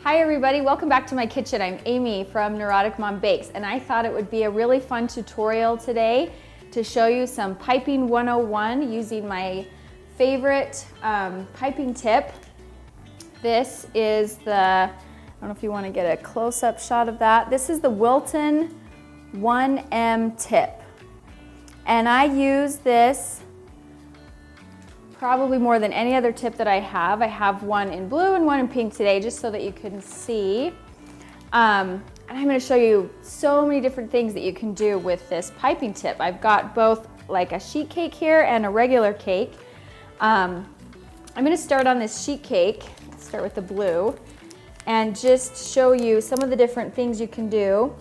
Hi everybody, welcome back to my kitchen. I'm Amy from Neurotic Mom Bakes, and I thought it would be a really fun tutorial today to show you some piping 101 using my favorite piping tip. This is the, I don't know if you want to get a close-up shot of that. This is the Wilton 1M tip. And I use this probably more than any other tip that I have. I have one in blue and one in pink today just so that you can see. And I'm going to show you so many different things that you can do with this piping tip. I've got both like a sheet cake here and a regular cake. I'm going to start on this sheet cake, start with the blue, and just show you some of the different things you can do.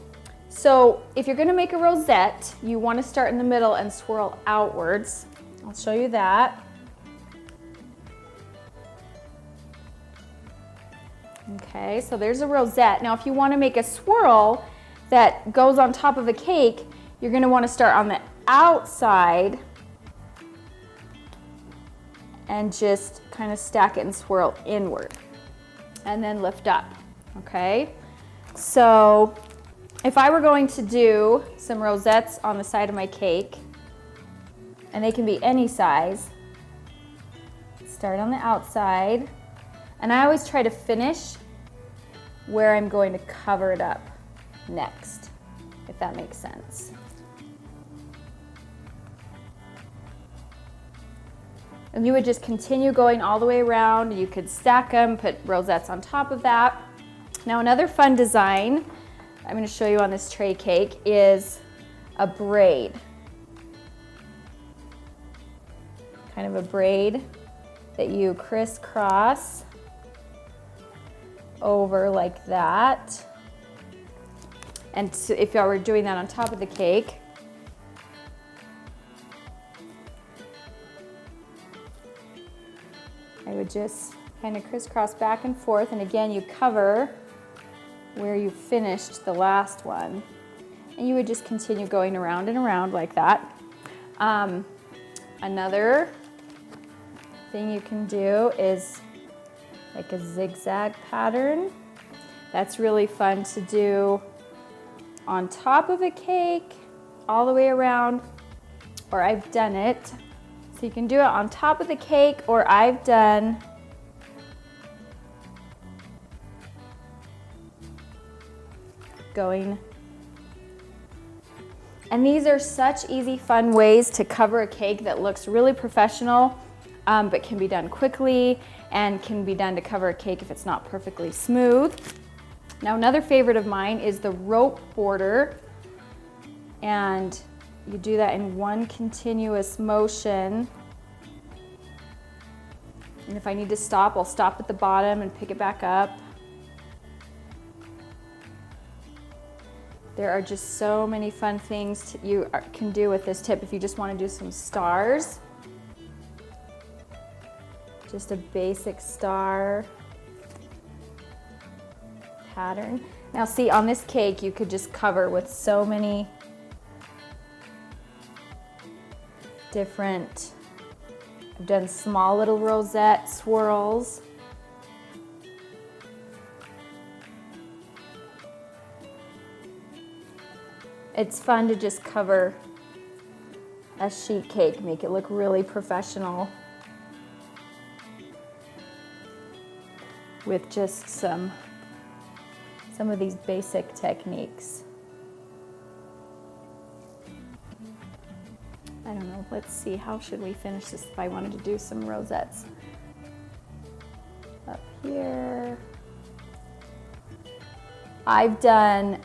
So if you're going to make a rosette, you want to start in the middle and swirl outwards. I'll show you that. Okay, so there's a rosette. Now if you want to make a swirl that goes on top of a cake, you're going to want to start on the outside and just kind of stack it and swirl inward and then lift up. Okay, so if I were going to do some rosettes on the side of my cake, and they can be any size, start on the outside. And I always try to finish where I'm going to cover it up next, if that makes sense. And you would just continue going all the way around. You could stack them, put rosettes on top of that. Now another fun design I'm going to show you on this tray cake is a braid. Kind of a braid that you crisscross over like that. And so if y'all were doing that on top of the cake, I would just kind of crisscross back and forth, and again you cover where you finished the last one, and you would just continue going around and around like that. Another thing you can do is like a zigzag pattern. That's really fun to do on top of a cake all the way around, or I've done it. So you can do it on top of the cake, or I've done going. And these are such easy, fun ways to cover a cake that looks really professional, but can be done quickly and can be done to cover a cake if it's not perfectly smooth. Now another favorite of mine is the rope border, and you do that in one continuous motion. And if I need to stop, I'll stop at the bottom and pick it back up. There are just so many fun things you can do with this tip if you just want to do some stars. Just a basic star pattern. Now see, on this cake you could just cover with so many different, I've done small little rosette swirls. It's fun to just cover a sheet cake, make it look really professional with just some of these basic techniques. I don't know, let's see, how should we finish this if I wanted to do some rosettes? Up here. I've done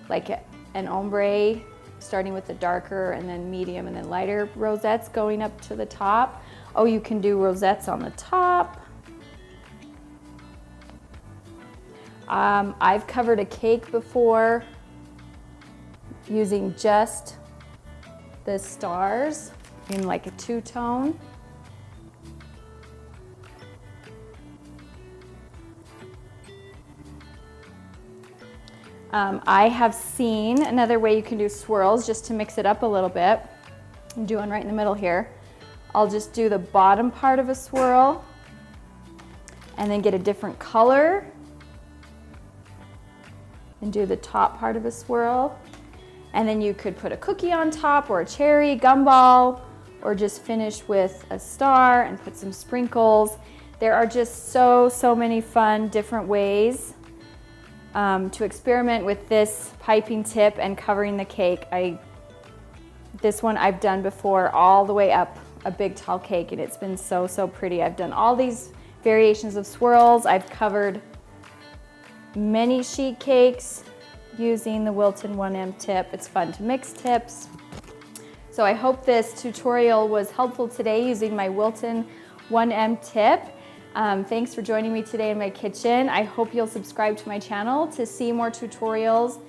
like an ombre, starting with the darker and then medium and then lighter rosettes going up to the top. Oh, you can do rosettes on the top. I've covered a cake before using just the stars in like a two-tone. I have seen another way you can do swirls just to mix it up a little bit. I'm doing right in the middle here. I'll just do the bottom part of a swirl and then get a different color and do the top part of a swirl. And then you could put a cookie on top or a cherry, gumball, or just finish with a star and put some sprinkles. There are just so many fun different ways to experiment with this piping tip and covering the cake. This one I've done before all the way up a big tall cake, and it's been so pretty. I've done all these variations of swirls. I've covered many sheet cakes using the Wilton 1M tip. It's fun to mix tips. So I hope this tutorial was helpful today using my Wilton 1M tip. Thanks for joining me today in my kitchen. I hope you'll subscribe to my channel to see more tutorials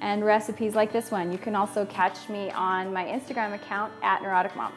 and recipes like this one. You can also catch me on my Instagram account @NeuroticMom.